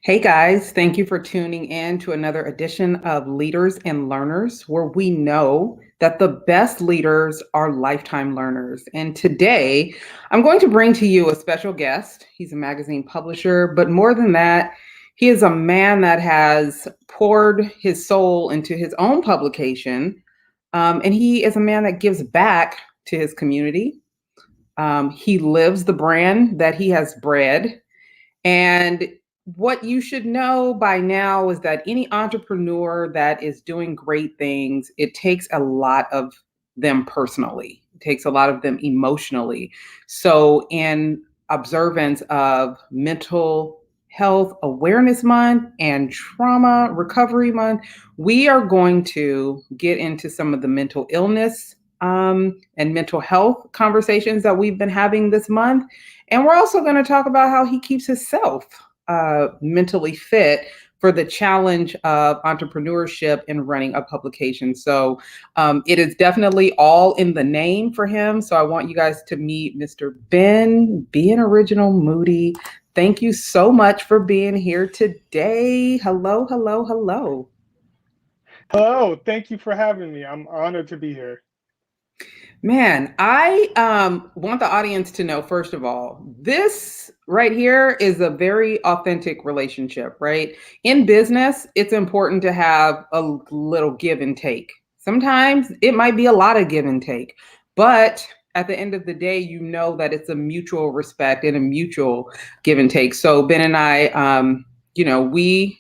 Hey guys, thank you for tuning in to another edition of Leaders and Learners, where we know that the best leaders are lifetime learners. And today, I'm going to bring to you a special guest. He's a magazine publisher, but more than that, he is a man that has poured his soul into his own publication. And he is a man that gives back to his community. He lives the brand that he has bred. And what you should know by now is that any entrepreneur that is doing great things, it takes a lot of them personally, it takes a lot of them emotionally. So, in observance of Mental Health Awareness Month and Trauma Recovery Month, we are going to get into some of the mental illness and mental health conversations that we've been having this month. And we're also going to talk about how he keeps himself mentally fit for the challenge of entrepreneurship and running a publication. So it is definitely all in the name for him. So I want you guys to meet Mr. Ben, being original Moody. Thank you so much for being here today. Hello, hello, hello. Hello, thank you for having me. I'm honored to be here. Man, I want the audience to know, first of all, this right here is a very authentic relationship, right? In business, it's important to have a little give and take. Sometimes it might be a lot of give and take, but at the end of the day, you know that it's a mutual respect and a mutual give and take. So Ben and I, we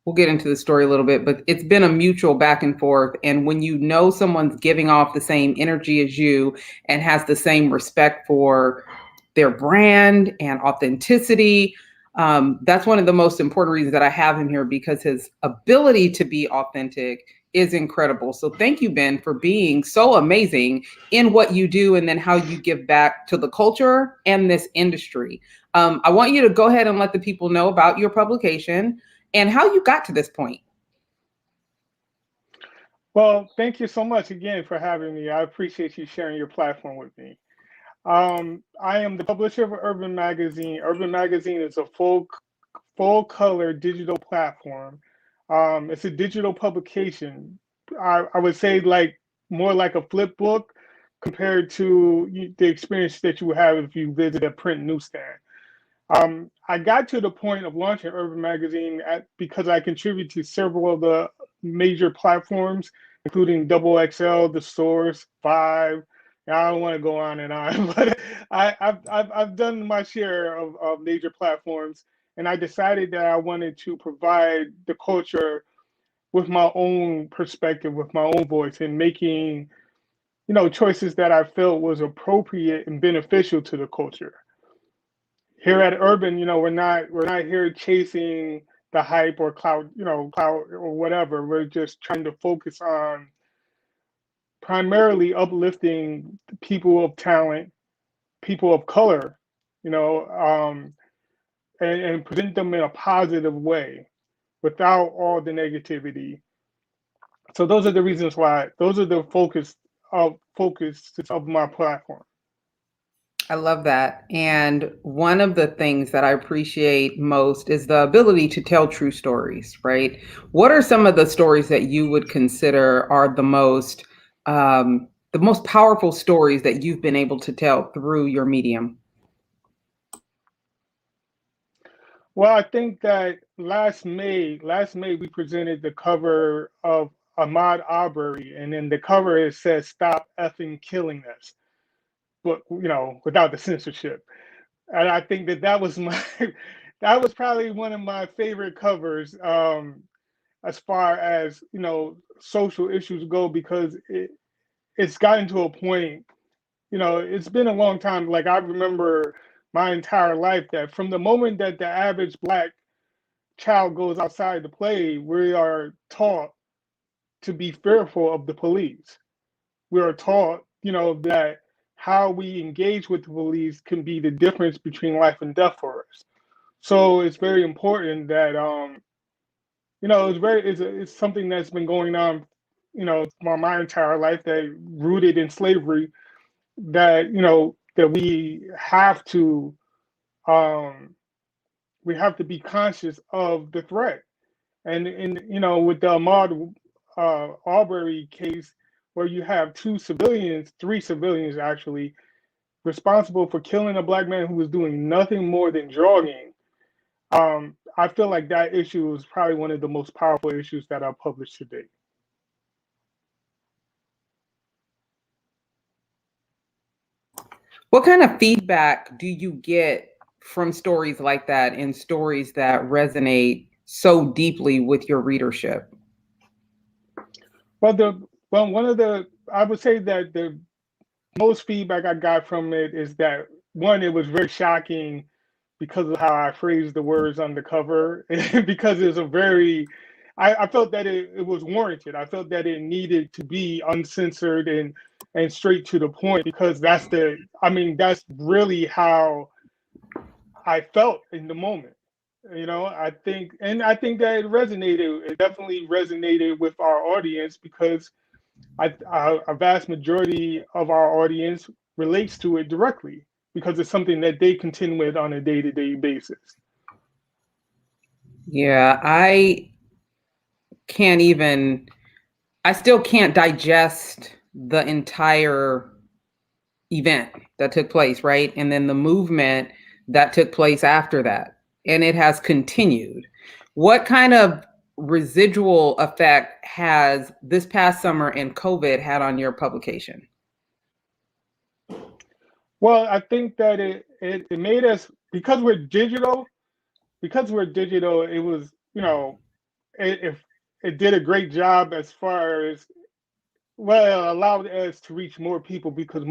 we'll get into the story a little bit, but it's been a mutual back and forth. And when you know someone's giving off the same energy as you and has the same respect for their brand and authenticity, that's one of the most important reasons that I have him here, because his ability to be authentic is incredible. So thank you, Ben, for being so amazing in what you do and then how you give back to the culture and this industry. I want you to go ahead and let the people know about your publication and how you got to this point. Well, thank you so much again for having me. I appreciate you sharing your platform with me. I am the publisher of Urban Magazine. Urban Magazine is a full color digital platform. It's a digital publication. I would say like more like a flip book compared to the experience that you would have if you visit a print newsstand. I got to the point of launching Urban Magazine because I contribute to several of the major platforms, including Double XL, The Source, Five. I don't want to go on and on, but I've done my share of major platforms, and I decided that I wanted to provide the culture with my own perspective, with my own voice, and making choices that I felt was appropriate and beneficial to the culture. Here at Urban, we're not here chasing the hype or cloud or whatever. We're just trying to focus on primarily uplifting people of talent, people of color, you know, um, and present them in a positive way without all the negativity. So those are the reasons why. Those are the focus of my platform. I love that. And one of the things that I appreciate most is the ability to tell true stories, right? What are some of the stories that you would consider are the most powerful stories that you've been able to tell through your medium? Well, I think that last May we presented the cover of Ahmaud Arbery, and then the cover it says "Stop effing killing us," but without the censorship. And I think that was my that was probably one of my favorite covers, as far as social issues go, because it's gotten to a point. It's been a long time. Like I remember my entire life that from the moment that the average black child goes outside to play, we are taught to be fearful of the police. We are taught, that how we engage with the police can be the difference between life and death for us. So it's very important that it's something that's been going on, my entire life, that rooted in slavery, that that we have to um we have to be conscious of the threat. And you know, with the Ahmaud Arbery case, where you have three civilians actually, responsible for killing a black man who was doing nothing more than jogging. I feel like that issue is probably one of the most powerful issues that I've published to date. What kind of feedback do you get from stories like that and stories that resonate so deeply with your readership? One of the I would say that the most feedback I got from it is that one, it was very shocking because of how I phrased the words on the cover, because it's a very, I felt that it was warranted. I felt that it needed to be uncensored and straight to the point, because I mean, that's really how I felt in the moment. You know, I think that it resonated. It definitely resonated with our audience, because a vast majority of our audience relates to it directly, because it's something that they contend with on a day-to-day basis. Yeah, can't even, I still can't digest the entire event that took place, right? And then the movement that took place after that. And it has continued. What kind of residual effect has this past summer and COVID had on your publication? Well, I think that it made us, because we're digital, it was, you know, it did a great job as far as, well, it allowed us to reach more people, because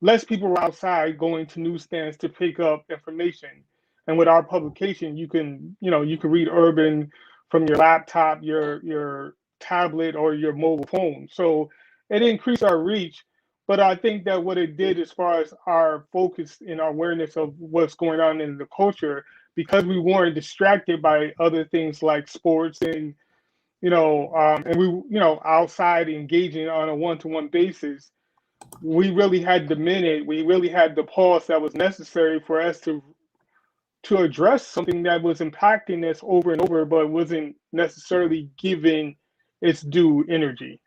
less people were outside going to newsstands to pick up information. And with our publication, you can read Urban from your laptop, your tablet, or your mobile phone. So it increased our reach. But I think that what it did, as far as our focus and our awareness of what's going on in the culture, because we weren't distracted by other things like sports and we, outside engaging on a one-to-one basis, we really had the minute, we really had the pause that was necessary for us to address something that was impacting us over and over, but wasn't necessarily given its due energy.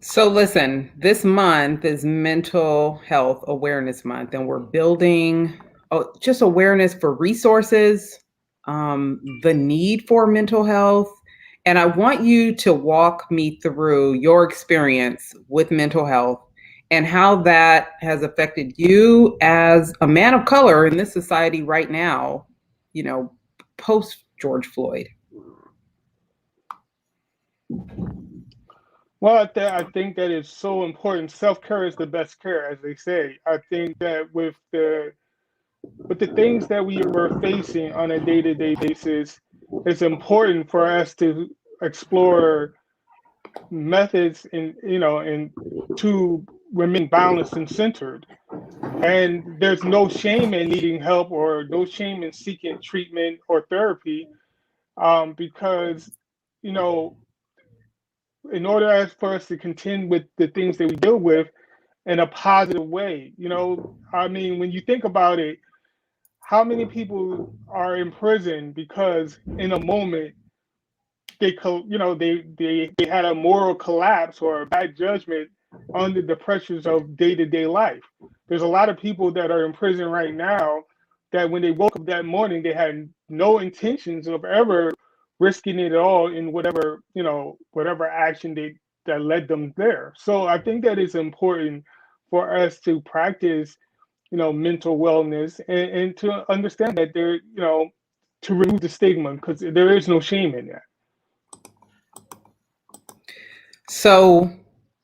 So listen, this month is Mental Health Awareness Month, and we're building just awareness for resources, the need for mental health. And I want you to walk me through your experience with mental health and how that has affected you as a man of color in this society right now, post George Floyd. Well, I think that is so important. Self-care is the best care, as they say. I think that with the things that we were facing on a day-to-day basis, it's important for us to explore methods and to remain balanced and centered. And there's no shame in needing help, or no shame in seeking treatment or therapy, because you know in order for us to contend with the things that we deal with in a positive way. I mean, when you think about it, how many people are in prison because in a moment they had a moral collapse or a bad judgment under the pressures of day-to-day life. There's a lot of people that are in prison right now that when they woke up that morning, they had no intentions of ever risking it all in whatever action that led them there. So I think that it's important for us to practice, mental wellness, and to understand that to remove the stigma, because there is no shame in that. So,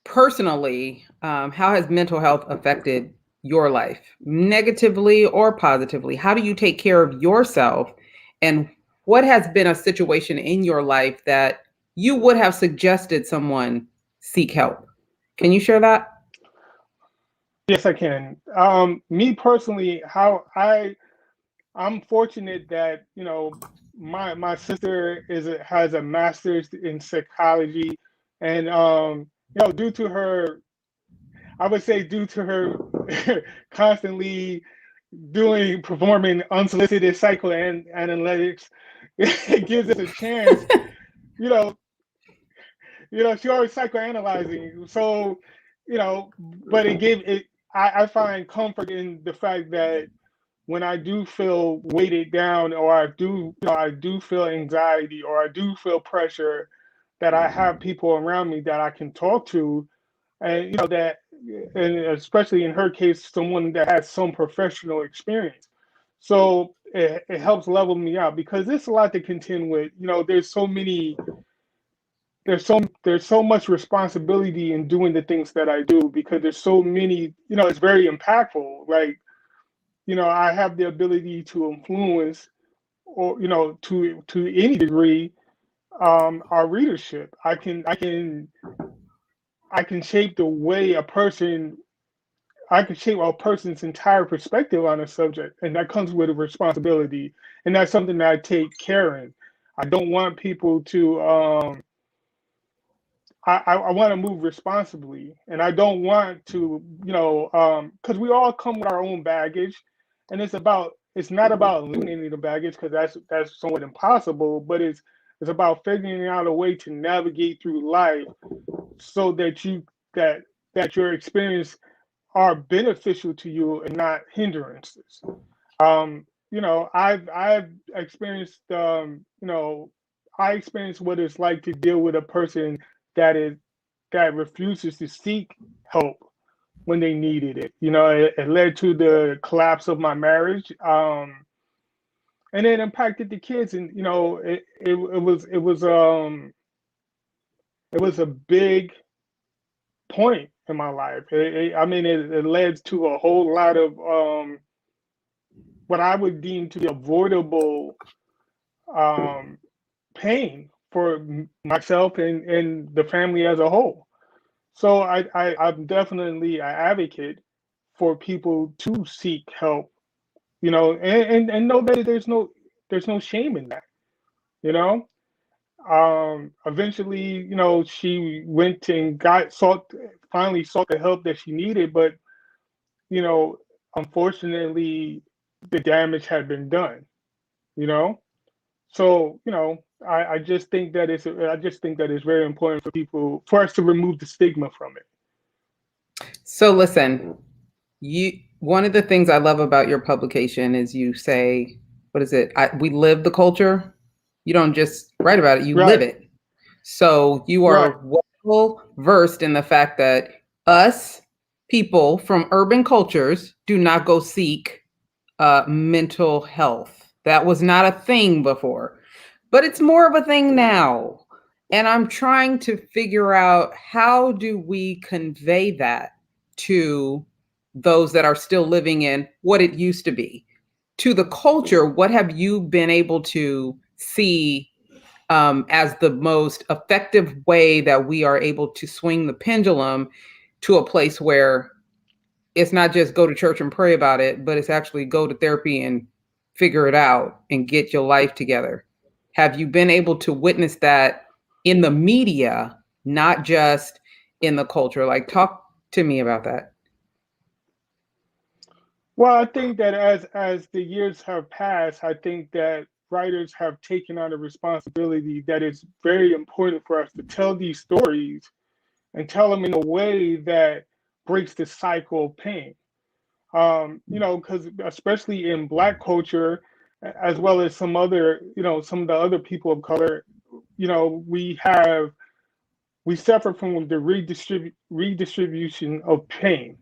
personally, how has mental health affected your life, negatively or positively? How do you take care of yourself? And what has been a situation in your life that you would have suggested someone seek help? Can you share that? Yes, I can. Me personally, I'm fortunate that my sister has a master's in psychology, and due to her, I would say due to her constantly performing unsolicited psychoanalytics, it gives us a chance, you know, she always psychoanalyzing. So, but it gave it, I find comfort in the fact that when I do feel weighted down, or I do feel anxiety, or I do feel pressure, that I have people around me that I can talk to, and and especially in her case, someone that has some professional experience. So it helps level me out, because there's a lot to contend with. There's so much responsibility in doing the things that I do, because there's so many, it's very impactful. Like, I have the ability to influence, or to any degree, our readership. I can shape the way I can shape a person's entire perspective on a subject, and that comes with a responsibility, and that's something that I take care in. I don't want people to. I want to move responsibly, and I don't want to, because we all come with our own baggage, and it's not about eliminating the baggage, because that's somewhat impossible, but it's about figuring out a way to navigate through life, so that your experience are beneficial to you and not hindrances. I've experienced, I experienced what it's like to deal with a person that is that refuses to seek help when they needed it. It led to the collapse of my marriage, and it impacted the kids, and it was a big point in my life. It led to a whole lot of what I would deem to be avoidable um, pain for myself and the family as a whole. So I'm definitely an advocate for people to seek help, and know that there's no shame in that, you know. Eventually, she went and finally sought the help that she needed, but you know, unfortunately, the damage had been done, you know. So, I just think that it's very important for us to remove the stigma from it. So listen, you one of the things I love about your publication is you say, what is it? We live the culture. You don't just write about it, you live Right, it. So you right, are well versed in the fact that us people from urban cultures do not go seek mental health. That was not a thing before, but it's more of a thing now. And I'm trying to figure out, how do we convey that to those that are still living in what it used to be? To the culture, what have you been able to see as the most effective way that we are able to swing the pendulum to a place where it's not just go to church and pray about it, but it's actually go to therapy and figure it out and get your life together? Have you been able to witness that in the media, not just in the culture? Like, talk to me about that. Well, I think that as the years have passed, I think that writers have taken on a responsibility that is very important for us to tell these stories, and tell them in a way that breaks the cycle of pain. Because especially in Black culture, as well as some of the other people of color, we suffer from the redistribution of pain.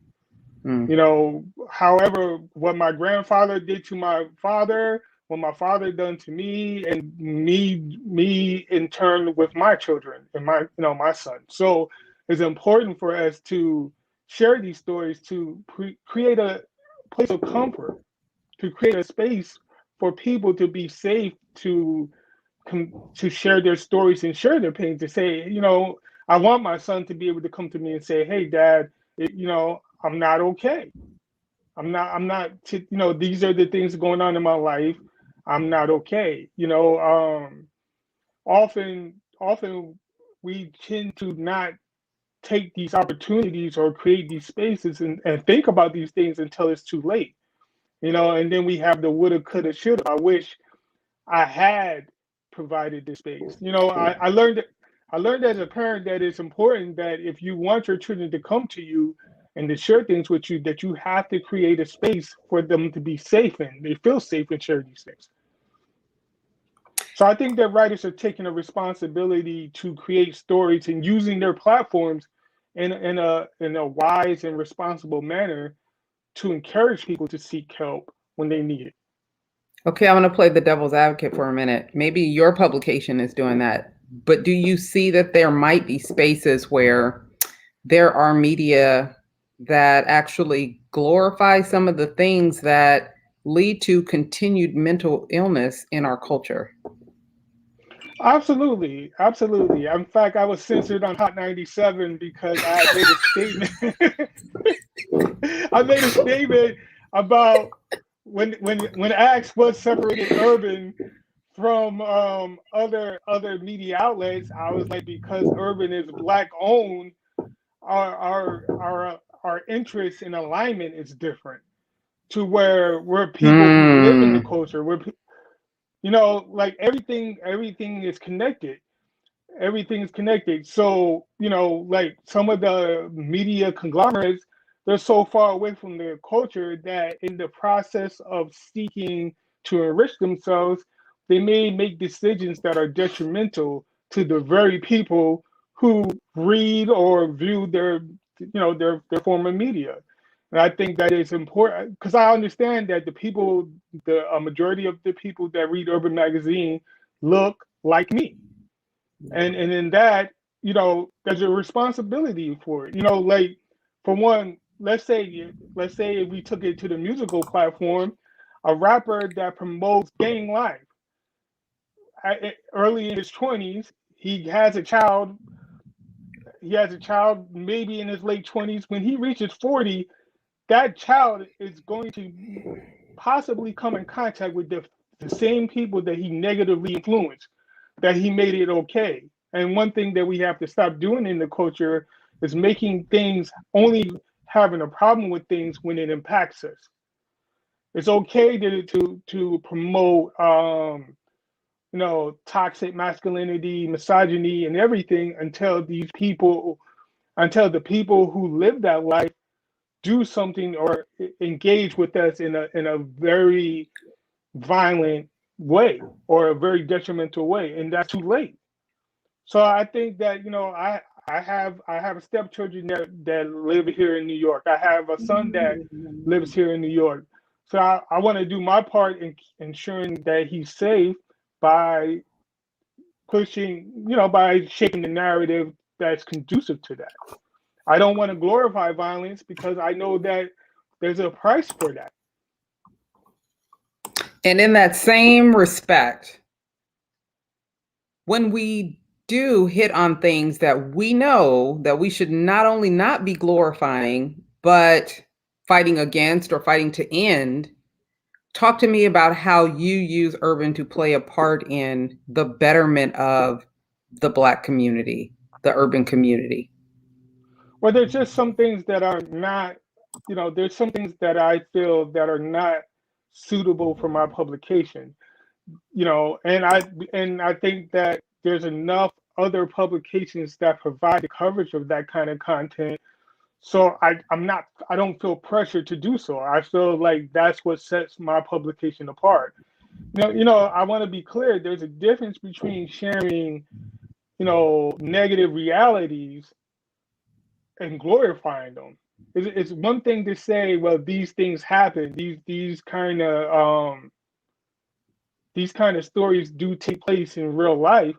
Mm. However, what my grandfather did to my father, what my father done to me, and me in turn with my children and my son. So it's important for us to share these stories, to create a place of comfort, to create a space for people to be safe, to share their stories and share their pain. To say, I want my son to be able to come to me and say, "Hey, Dad, I'm not okay. I'm not, these are the things going on in my life. I'm not okay." Often we tend to not take these opportunities or create these spaces and think about these things until it's too late. And then we have the woulda, coulda, shoulda. I wish I had provided this space. I learned as a parent that it's important that if you want your children to come to you and to share things with you, that you have to create a space for them to be safe in. They feel safe in sharing these things. So I think that writers are taking a responsibility to create stories and using their platforms in a wise and responsible manner to encourage people to seek help when they need it. Okay, I'm going to play the devil's advocate for a minute. Maybe your publication is doing that, but do you see that there might be spaces where there are media that actually glorify some of the things that lead to continued mental illness in our culture? Absolutely, absolutely. In fact, I was censored on Hot 97 because I made a statement. I made a statement about when asked what separated urban from other media outlets. I was like, because urban is black owned, our interest in alignment is different to where people who live in the culture, like everything is connected. Everything is connected. So, like some of the media conglomerates, they're so far away from their culture that in the process of seeking to enrich themselves, they may make decisions that are detrimental to the very people who read or view their form of media. And I think that is important because I understand that the majority of the people that read Urban Magazine look like me. And in that, there's a responsibility for it. Like for one, let's say if we took it to the musical platform, a rapper that promotes gang life early in his 20s, he has a child. He has a child maybe in his late 20s. When he reaches 40, that child is going to possibly come in contact with the same people that he negatively influenced, that he made it okay. And one thing that we have to stop doing in the culture is making things, only having a problem with things when it impacts us. It's okay to promote toxic masculinity, misogyny, and everything until the people who live that life do something or engage with us in a very violent way or a very detrimental way, and that's too late. So I think that I have stepchildren that live here in New York. I have a son that lives here in New York. So I want to do my part in ensuring that he's safe by by shaping the narrative that's conducive to that. I don't want to glorify violence because I know that there's a price for that. And in that same respect, when we do hit on things that we know that we should not only not be glorifying, but fighting against or fighting to end, talk to me about how you use urban to play a part in the betterment of the Black community, the urban community. Well, there's just some things that are not, there's some things that I feel that are not suitable for my publication. And I think that there's enough other publications that provide the coverage of that kind of content. So I don't feel pressure to do so. I feel like that's what sets my publication apart. I want to be clear. There's a difference between sharing, negative realities and glorifying them. It's one thing to say, well, these things happen. These kind of stories do take place in real life,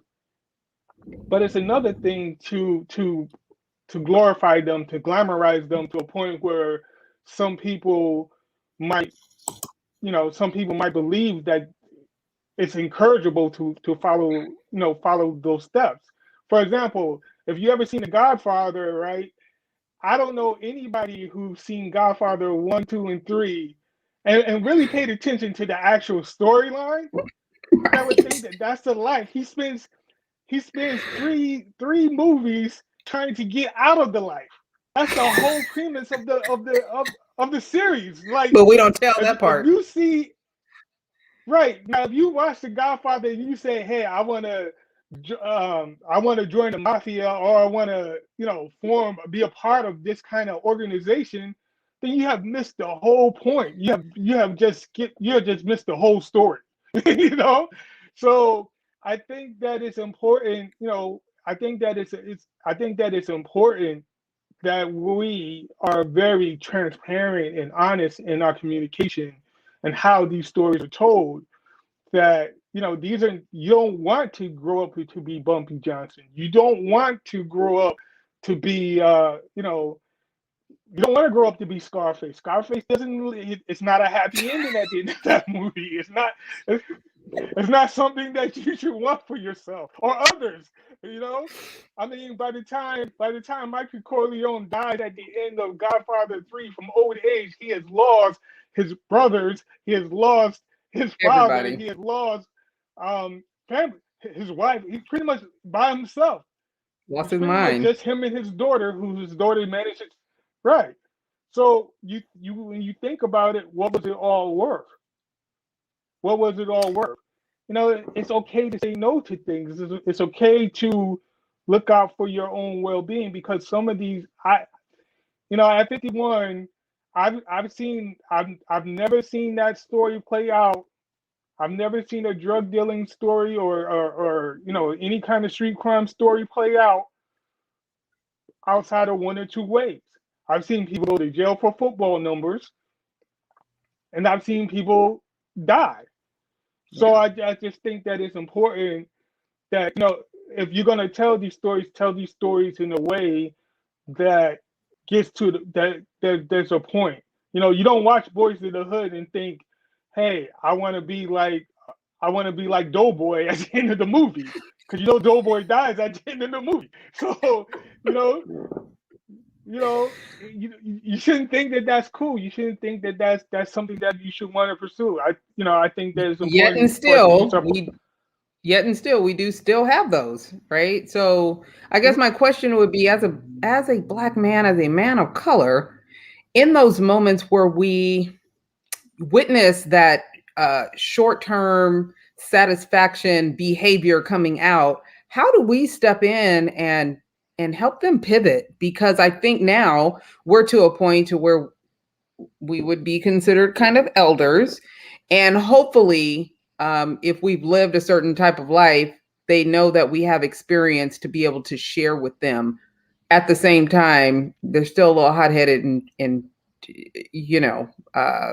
but it's another thing to glorify them, to glamorize them to a point where some people might, some people might believe that it's encourageable to follow those steps. For example, if you ever seen The Godfather, right? I don't know anybody who's seen Godfather 1, 2, and 3 and really paid attention to the actual storyline that would think that that's the life. He spends three movies trying to get out of the life. That's the whole premise of the series. Like, But we don't tell that if part. you see, right now, if you watch The Godfather and you say, "Hey, I want to join the mafia, or I want to, be a part of this kind of organization," then you have missed the whole point. You have just missed the whole story. you know, so I think that it's important. I think that it's important that we are very transparent and honest in our communication and how these stories are told. That you don't want to grow up to be Bumpy Johnson. You don't want to grow up to be you don't want to grow up to be Scarface. Scarface it's not a happy ending at the end of that movie. It's not something that you should want for yourself or others. I mean, by the time Michael Corleone died at the end of Godfather 3 from old age, he has lost his brothers, he has lost his father, Everybody he has lost family, his wife. He's pretty much by himself. lost It's his pretty much mind. just him and his daughter, who his daughter manages. Right. So when you think about it, what was it all worth? What was it all worth? It's okay to say no to things. It's okay to look out for your own well-being, because some of these, at 51, I've never seen that story play out. I've never seen a drug dealing story or any kind of street crime story play out outside of one or two ways. I've seen people go to jail for football numbers, and I've seen people die. So Yeah. I just think that it's important that if you're gonna tell these stories in a way that gets to that there's a point. You don't watch Boys in the Hood and think, "Hey, I want to be like Doughboy at the end of the movie," because Doughboy dies at the end of the movie. So you know you shouldn't think that that's cool. You shouldn't think that that's something that you should want to pursue. I think that it's Yet and important for us to use still, our. we do still have those, right? So I guess my question would be, as a black man, as a man of color, in those moments where we witness that short-term satisfaction behavior coming out, how do we step in and help them pivot? Because I think now we're to a point to where we would be considered kind of elders, and hopefully, if we've lived a certain type of life, they know that we have experience to be able to share with them. At the same time, they're still a little hot-headed and you know uh,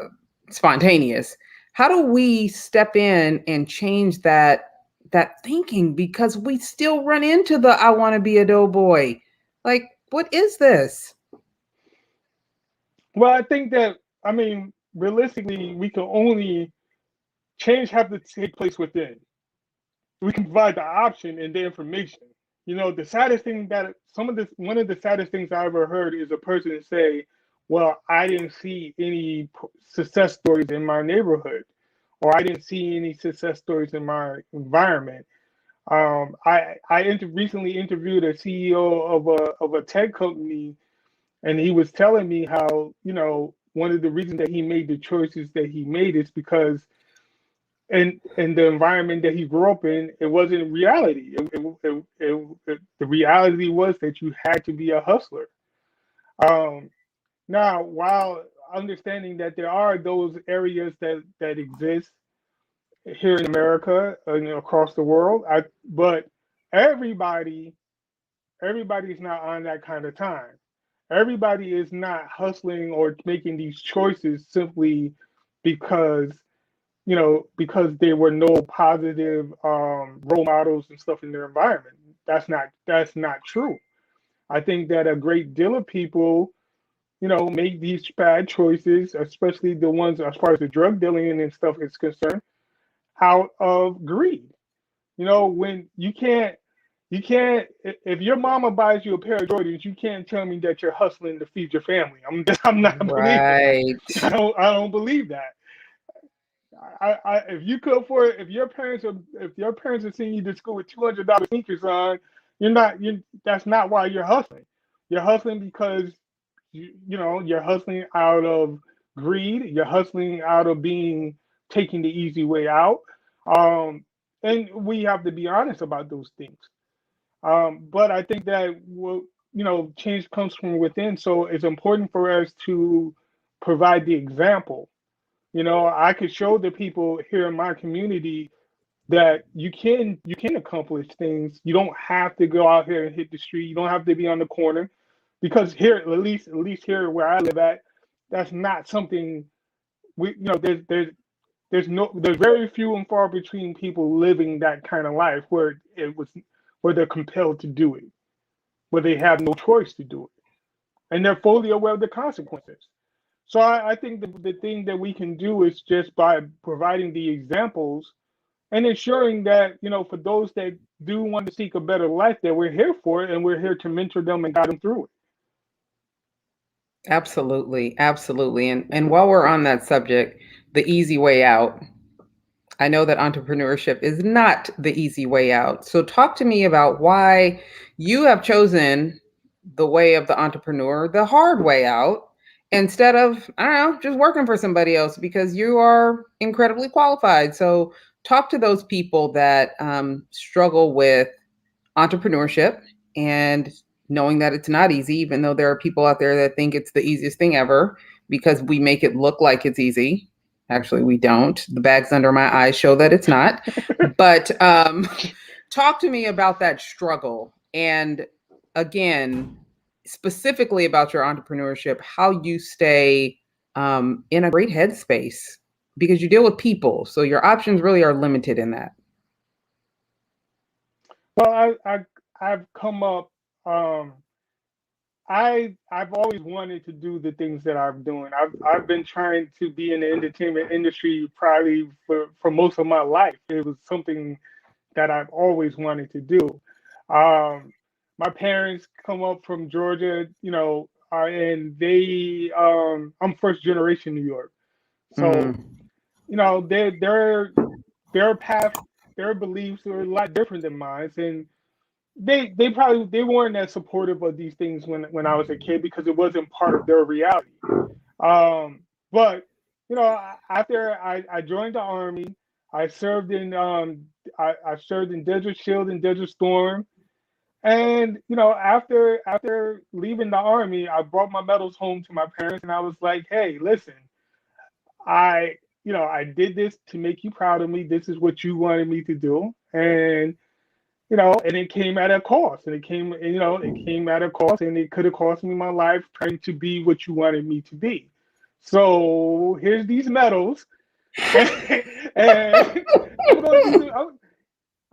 spontaneous. How do we step in and change that thinking? Because we still run into the "I want to be a doughboy." Like, what is this? Well, I think that, realistically, we can only change have to take place within. We can provide the option and the information. The saddest thing that one of the saddest things I ever heard is a person say, "Well, I didn't see any success stories in my neighborhood, or I didn't see any success stories in my environment." I recently interviewed a CEO of a tech company, and he was telling me how one of the reasons that he made the choices that he made is because in the environment that he grew up in, it wasn't reality. The reality was that you had to be a hustler. Um, Now, while understanding that there are those areas that exist here in America and across the world, but everybody everybody's not on that kind of time. Everybody is not hustling or making these choices simply because because there were no positive role models and stuff in their environment. That's not true. I think that a great deal of people, make these bad choices, especially the ones as far as the drug dealing and stuff is concerned, out of greed. When you can't if your mama buys you a pair of Jordans, you can't tell me that you're hustling to feed your family. I'm not believing that. Right. I don't believe that. If you could afford, if your parents are seeing you to school with $200 sneakers on, That's not why you're hustling. You're hustling because you're hustling out of greed. You're hustling out of being taking the easy way out. Um, and we have to be honest about those things. But I think that change comes from within. So it's important for us to provide the example. I could show the people here in my community that you can accomplish things. You don't have to go out here and hit the street. You don't have to be on the corner, because here, at least here where I live at, that's not something we there's very few and far between people living that kind of life where they're compelled to do it, where they have no choice to do it, and they're fully aware of the consequences. So I think the thing that we can do is just by providing the examples and ensuring that, for those that do want to seek a better life, that we're here for it and we're here to mentor them and guide them through it. Absolutely, absolutely. And while we're on that subject, the easy way out. I know that entrepreneurship is not the easy way out. So talk to me about why you have chosen the way of the entrepreneur, the hard way out, instead of, I don't know, just working for somebody else because you are incredibly qualified. So talk to those people that struggle with entrepreneurship and knowing that it's not easy, even though there are people out there that think it's the easiest thing ever because we make it look like it's easy. Actually, we don't. The bags under my eyes show that it's not. But talk to me about that struggle. And again, specifically about your entrepreneurship, how you stay in a great headspace because you deal with people. So your options really are limited in that. Well, I've come up. Um, I've always wanted to do the things that I'm doing. I've been trying to be in the entertainment industry probably for most of my life. It was something that I've always wanted to do. Um, my parents come up from Georgia, and I'm first generation New York, so Mm, their path, their beliefs are a lot different than mine, and they weren't as supportive of these things when I was a kid because it wasn't part of their reality. But after I joined the army, I served in I served in Desert Shield and Desert Storm, and after leaving the army, I brought my medals home to my parents, and I was like, hey, listen, I did this to make you proud of me. This is what you wanted me to do, and it came at a cost, and it came at a cost, and it could have cost me my life trying to be what you wanted me to be. So here's these medals, and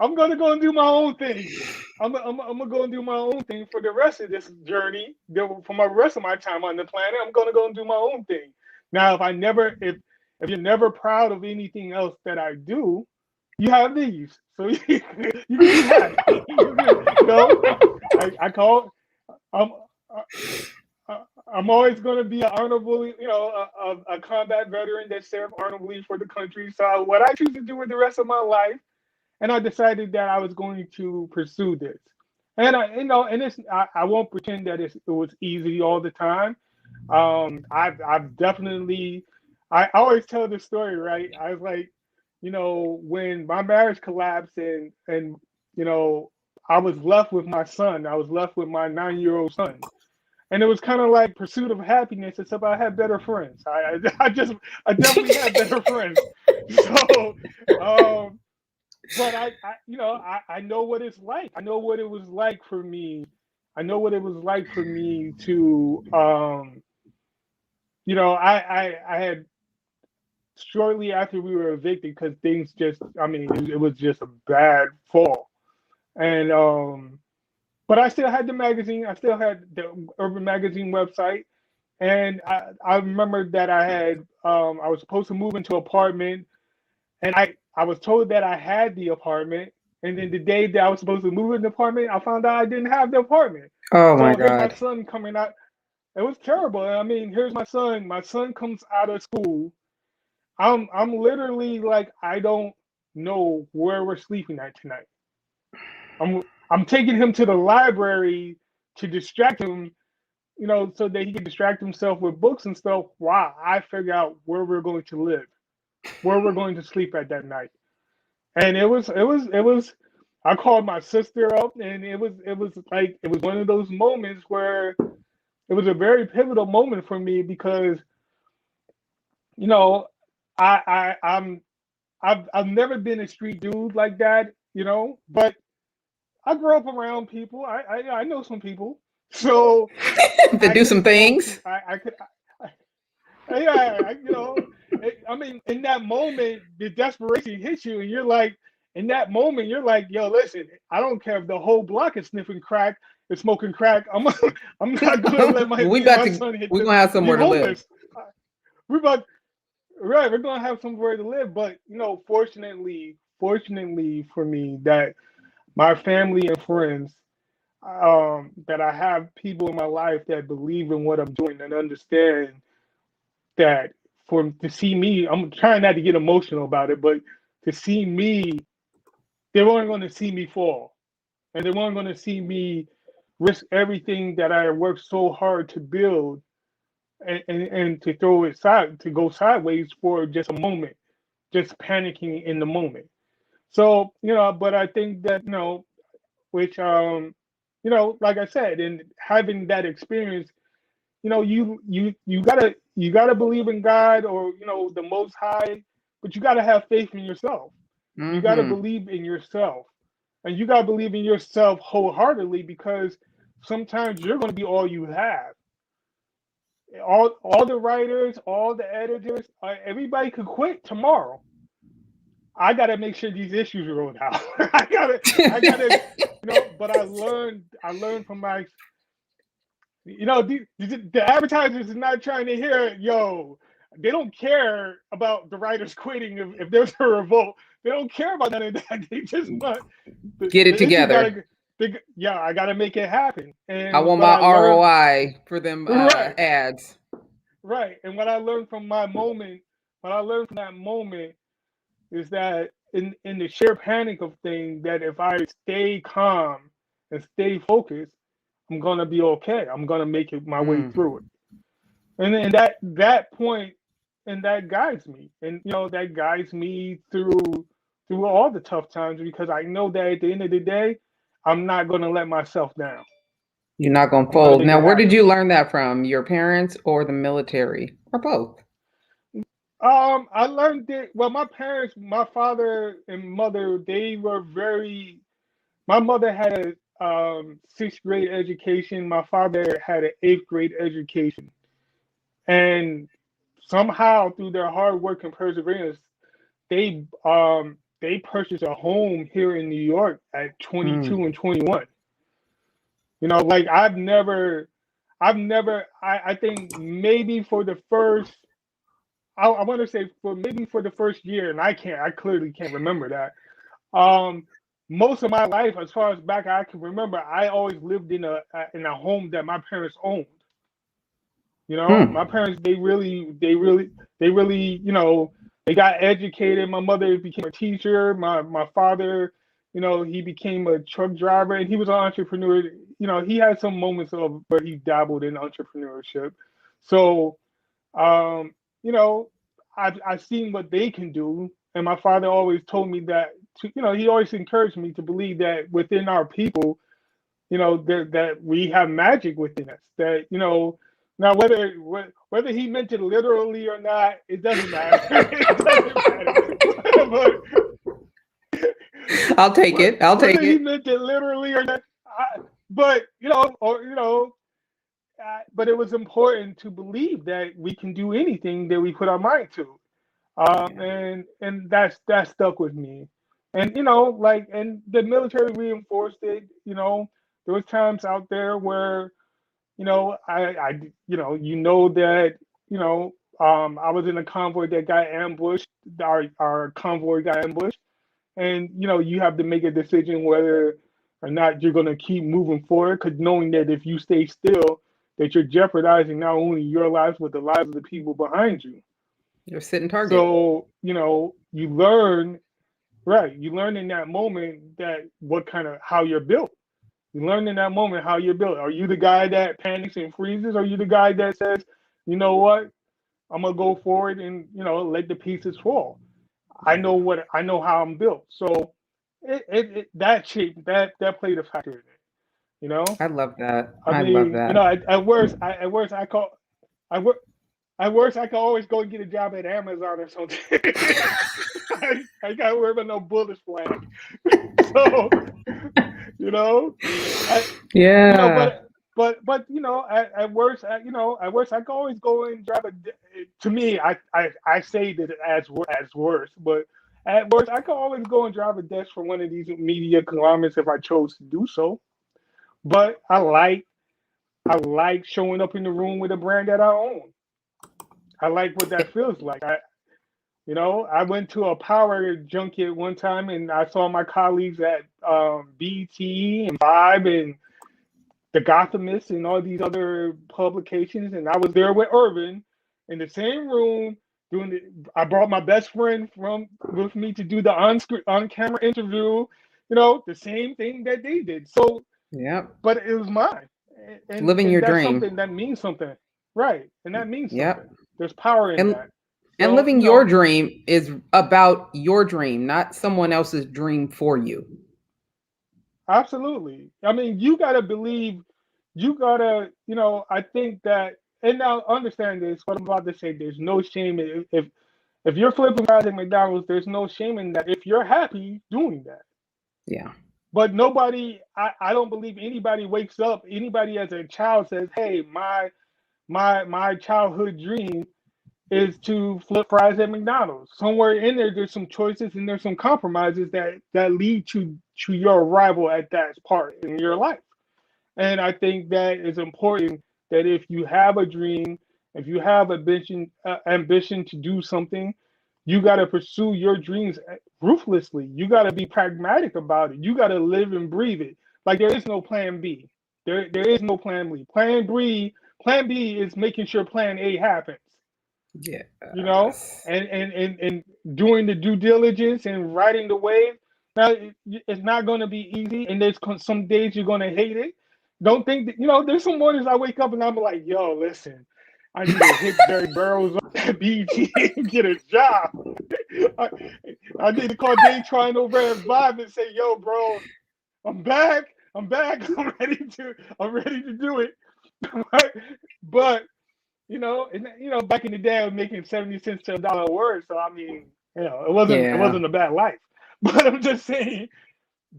I'm gonna go and do my own thing. I'm gonna go and do my own thing for the rest of this journey. For my rest of my time on the planet, I'm gonna go and do my own thing. Now, if you're never proud of anything else that I do, you have these, so you can be happy. I call. I'm I'm always going to be an honorable, a combat veteran that served honorably for the country. So what I choose to do with the rest of my life, and I decided that I was going to pursue this. And I won't pretend that it was easy all the time. I've definitely, I always tell this story, right? I was like, when my marriage collapsed and I was left with my son. I was left with my 9-year-old son, and it was kind of like pursuit of happiness, except I had better friends. I definitely had better friends. So, but I know what it's like. I know what it was like for me. I know what it was like for me to, I had shortly after we were evicted because things just, I mean, it was just a bad fall. And, but I still had the magazine. I still had the Urban Magazine website. And I remember that I was supposed to move into an apartment, and I was told that I had the apartment. And then the day that I was supposed to move in the apartment, I found out I didn't have the apartment. oh my So here's my God. son coming out. It was terrible. I mean, here's my son. My son comes out of school. I'm literally like, I don't know where we're sleeping at tonight. I'm I'm taking him to the library to distract him, so that he can distract himself with books and stuff while I figure out where we're going to live, where we're going to sleep at that night. And it was. I called my sister up, and it was one of those moments where it was a very pivotal moment for me because you know I've never been a street dude like that, but I grew up around people. I know some people, so To I do could some call people. things. I could, yeah, I mean, in that moment, the desperation hits you, and you're like, in that moment, you're like, yo, listen, I don't care if the whole block is sniffing crack, is smoking crack. I'm not gonna let my we me and got my to. son hit We're the gonna have be somewhere to live. homeless. We're about right. We're gonna have somewhere to live, but fortunately for me, that my family and friends, that I have people in my life that believe in what I'm doing and understand that for to see me, I'm trying not to get emotional about it, but to see me, they weren't going to see me fall, and they weren't going to see me risk everything that I worked so hard to build, and to throw it side to go sideways for just a moment, just panicking in the moment. So but I think that which like I said, in having that experience, you gotta believe in God, or the Most High, but you gotta have faith in yourself. You gotta Hmm. believe in yourself, and you gotta believe in yourself wholeheartedly, because sometimes you're gonna be all you have. All the writers, all the editors, everybody could quit tomorrow. I gotta make sure these issues are rolled out. I gotta, But I learned from my the advertisers is not trying to hear, yo, they don't care about the writers quitting if there's a revolt. They don't care about none of that. They just want Get it the issue together. gotta, yeah, I gotta make it happen. I And want what my I learned, ROI for them right, ads. right. And what I learned from my moment, what I learned from that moment is that in the sheer panic of things, that if I stay calm and stay focused, I'm gonna be okay. I'm gonna make it my way Mm. through it. And that point, and that guides me, and that guides me through all the tough times, because I know that at the end of the day, I'm not going to let myself down. You're not gonna I'm going to fold. make Now, it where did happen. you learn that from? Your parents or the military, or both? I learned it. Well, my parents, my father and mother, they were very. My mother had a sixth grade education. My father had an eighth grade education, and somehow through their hard work and perseverance, they purchased a home here in New York at Mm. 22 and 21. Like I think maybe for the first, I want to say for maybe for the first year, and I clearly can't remember that. Um, Most of my life, as far as back I can remember, I always lived in a home that my parents owned. My Mm. parents, they really, they got educated. My mother became a teacher. My father, he became a truck driver, and he was an entrepreneur. He had some moments of where he dabbled in entrepreneurship. So, um, you know, I've seen what they can do, and my father always told me that. He always encouraged me to believe that within our people, that we have magic within us. That now whether he meant it literally or not, it doesn't matter. It doesn't matter. but, I'll take it. I'll take Whether he it. meant it literally or not, but but it was important to believe that we can do anything that we put our mind to. Yeah. And that stuck with me. And and the military reinforced it. There was times out there where I that I was in a convoy that got ambushed. Our convoy got ambushed, and you have to make a decision whether or not you're going to keep moving forward, because knowing that if you stay still, that you're jeopardizing not only your lives but the lives of the people behind you. You're a sitting target. So you learn, right, you learn in that moment that what kind of how you're built. You learn in that moment how you're built. Are you the guy that panics and freezes? Or are you the guy that says, you know what, I'm gonna go forward and let the pieces fall. I know how I'm built. So that shape that played a factor in it. You know, I love that. I I love mean, that. I work at worst I can always go get a job at Amazon or something. I got to worry about no bullets flying. So I Yeah. but at worst at worst I can always go and drive a. To me, I say that as worse, but at worst I can always go and drive a desk for one of these media conglomerates if I chose to do so. But I like showing up in the room with a brand that I own. I like what that feels like. I went to a power junket one time and I saw my colleagues at BT and Vibe and The Gothamist and all these other publications, and I was there with Urban in the same room doing the. I brought my best friend with me to do the on camera interview. The same thing that they did. So, Yep. but it was mine, and Living and your that's dream. something that means something, right? And that means something. Yep. There's power in And that. and So, living your dream is about your dream, not someone else's dream for you. absolutely. I mean, you gotta believe. You gotta, I think that, and now understand this. What I'm about to say, there's no shame if you're flipping fries at McDonald's. There's no shame in that if you're happy doing that. Yeah. But nobody, I don't believe anybody wakes up. Anybody as a child says, "Hey, my childhood dream is to flip fries at McDonald's." Somewhere in there's some choices and there's some compromises that lead to your arrival at that part in your life. And I think that is important that if you have a dream, if you have ambition to do something, you got to pursue your dreams ruthlessly. You got to be pragmatic about it. You got to live and breathe it. Like there is no plan B. There is no plan B. Plan B is making sure plan A happens. You know, Yes. and doing the due diligence and riding the wave. Now it's not going to be easy, and there's some days you're going to hate it. Don't think that There's some mornings I wake up and I'm like, yo, listen, I need to hit Barry Burrows on that BT and get a job. I, I need to call Dave Trying over at Vibe and say, yo, bro, I'm back. I'm back. I'm ready to do it. But back in the day, I was making 70 cents to $1 a word. So I mean, it Yeah. wasn't a bad life. But I'm just saying.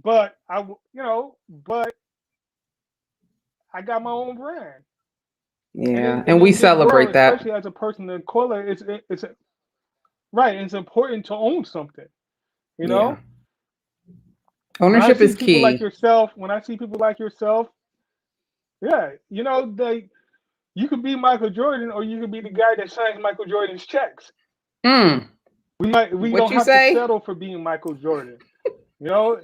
But but I got my own brand, and Yeah. in And we this world, celebrate that. especially as a person in color, it's right. It's important to own something. You Yeah. know, when I Ownership see is people like key. yourself, yeah, you could be Michael Jordan, or you could be the guy that signs Michael Jordan's checks. Mm. We What don't you have to say? settle for being Michael Jordan. You know,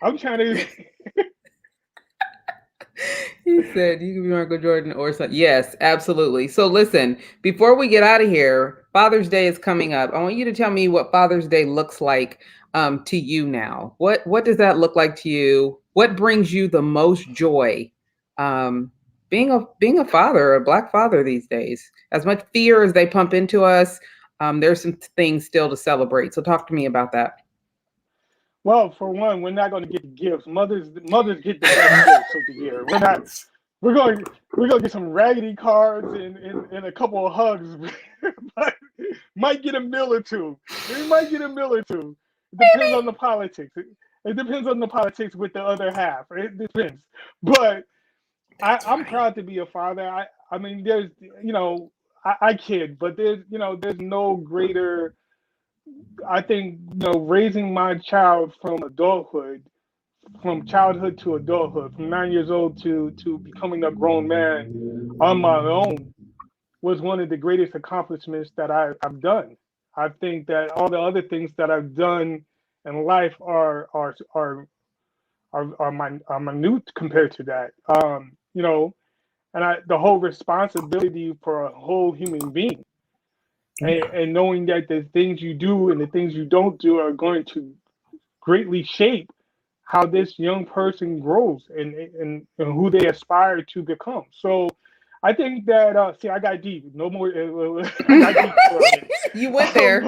I'm trying to. He said you can be Michael Jordan or something. Yes, absolutely. So listen, before we get out of here, Father's Day is coming up. I want you to tell me what Father's Day looks like to you now. What does that look like to you? What brings you the most joy? Um, being a father, a black father these days. As much fear as they pump into us, there's some things still to celebrate. So talk to me about that. Well, for one, we're not going to get the gifts. Mothers get the best gifts of the year. We're not. We're going to get some raggedy cards and a couple of hugs. But might get a meal or two. We might get a meal or two. It depends on the politics. It depends on the politics with the other half. It depends. But That's I'm right. proud to be a father. I mean, there's I kid, but there's no greater. I think raising my child from childhood to adulthood, from 9 years old to becoming a grown man on my own, was one of the greatest accomplishments that I've done. I think that all the other things that I've done in life are minute compared to that. And the whole responsibility for a whole human being, Yeah. and knowing that the things you do and the things you don't do are going to greatly shape how this young person grows and who they aspire to become. So I think that see, I got deep. No more. I got deep for a minute. You went there.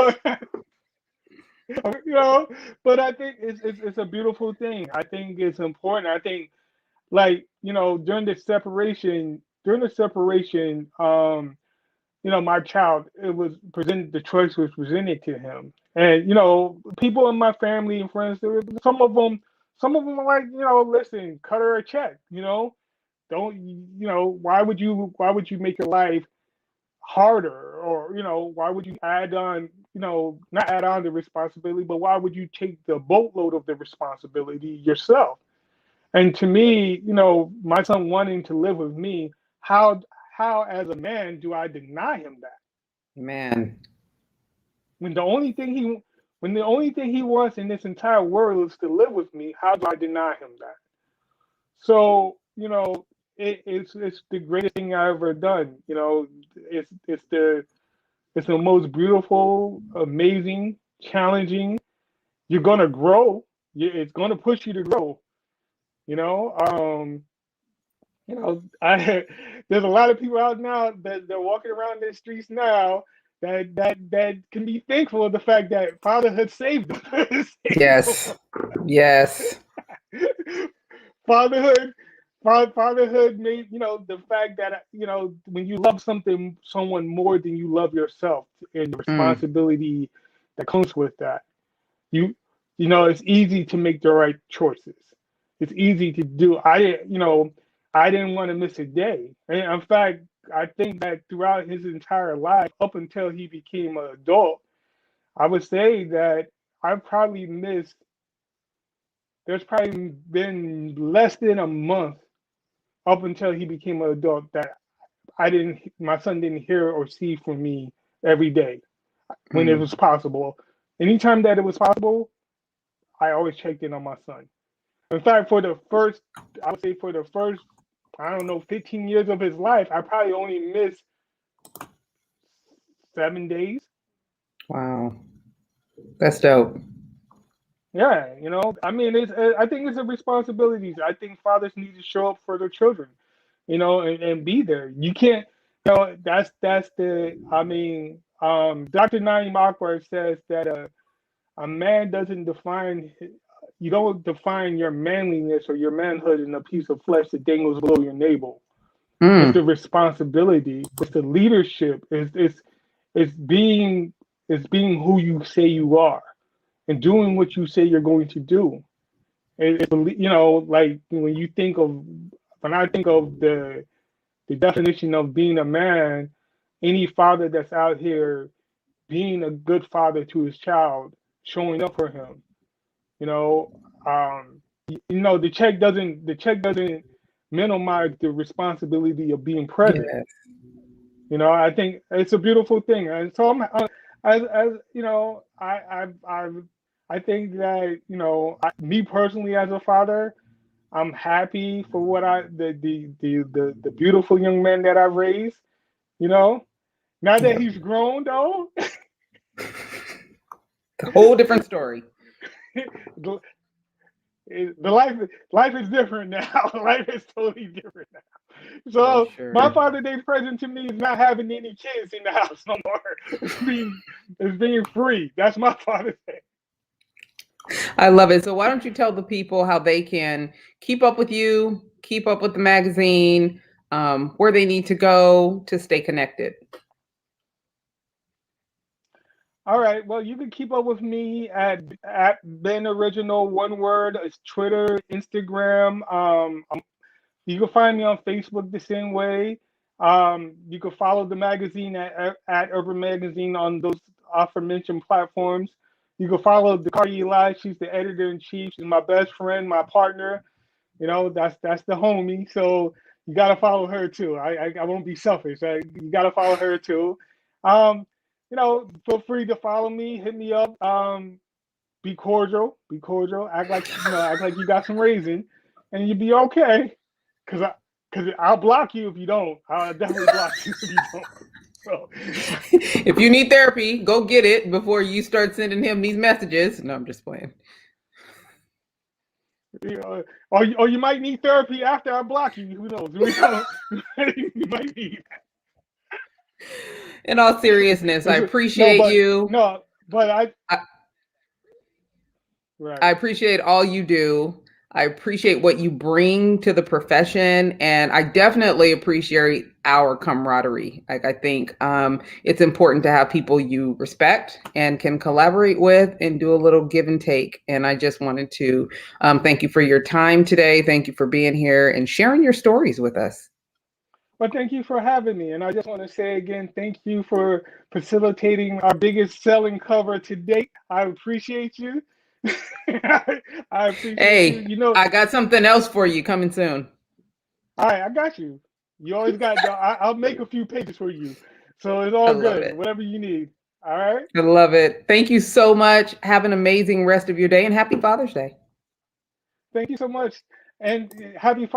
But you know, but I think it's a beautiful thing. I think it's important. I think like during the separation, my child, it was presented, the choice was presented to him. And, people in my family and friends, some of them are like, listen, cut her a check, don't, why would you make your life harder? Or, why would you add on, not add on the responsibility, but why would you take the boatload of the responsibility yourself? And to me, my son wanting to live with me, how as a man do I deny him that? Man. When the only thing he wants in this entire world is to live with me, how do I deny him that? So, it's the greatest thing I ever done. It's the most beautiful, amazing, challenging. You're gonna grow. It's gonna push you to grow. You know, I there's a lot of people out now that they're walking around the streets now that can be thankful of the fact that fatherhood saved them. Yes. Yes. fatherhood fatherhood made the fact that when you love someone more than you love yourself and the Mm. responsibility that comes with that, you it's easy to make the right choices. It's easy to do. I didn't want to miss a day. And in fact, I think that throughout his entire life, up until he became an adult, I would say that I probably missed. There's probably been less than a month up until he became an adult that my son didn't hear or see from me every day when it Mm. was possible. Anytime that it was possible, I always checked in on my son. In fact, I would say for the first, I don't know, 15 years of his life, I probably only missed 7 days. Wow. That's dope. Yeah, I mean, I think it's a responsibility. I think fathers need to show up for their children, and be there. You can't, that's I mean, Dr. Naeem Akbar says that a man doesn't you don't define your manliness or your manhood in a piece of flesh that dangles below your navel. It's the Mm. responsibility. It's the leadership. It's being who you say you are and doing what you say you're going to do. Like when I think of the definition of being a man, any father that's out here being a good father to his child, showing up for him, you know, the check doesn't minimize the responsibility of being present. Yes. I think it's a beautiful thing, and so as I think that me personally as a father, I'm happy for what the beautiful young man that I've raised. You know, now that Yep. he's grown though, A whole different story. the, the life is different now. Life is totally different now. For So my sure. Father Day present to me is not having any kids in the house no more. It's being free. That's my Father's Day. I love it. So why don't you tell the people how they can keep up with you, keep up with the magazine, where they need to go to stay connected? All right. Well, you can keep up with me at Ben Original, one word. It's Twitter, Instagram. You can find me on Facebook the same way. You can follow the magazine at Urban Magazine on those aforementioned platforms. You can follow Dakari Eli. She's the editor in chief. She's my best friend, my partner. That's the homie. So you gotta follow her too. I won't be selfish. You gotta follow her too. Um, feel free to follow me. Hit me up. Be cordial. Be cordial. Act like you got some raisin, and you'll be okay. Cause I'll block you if you don't. I'll definitely block you if you don't. So If you need therapy, go get it before you start sending him these messages. No, I'm just playing. Or you might need therapy after I block you. Who knows? You might need. In all seriousness, I No, appreciate but you. no, but I, right. I appreciate all you do. I appreciate what you bring to the profession, and I definitely appreciate our camaraderie. Like I think it's important to have people you respect and can collaborate with and do a little give and take. And I just wanted to thank you for your time today. Thank you for being here and sharing your stories with us. Well, thank you for having me. And I just want to say again, thank you for facilitating our biggest selling cover to date. I appreciate you. I appreciate you. Hey, You know, I got something else for you coming soon. all right, I got you. You always got, I'll make a few pages for you. So it's I all love good, it. whatever you need. All right. I love it. Thank you so much. Have an amazing rest of your day and happy Father's Day. Thank you so much. And happy Father's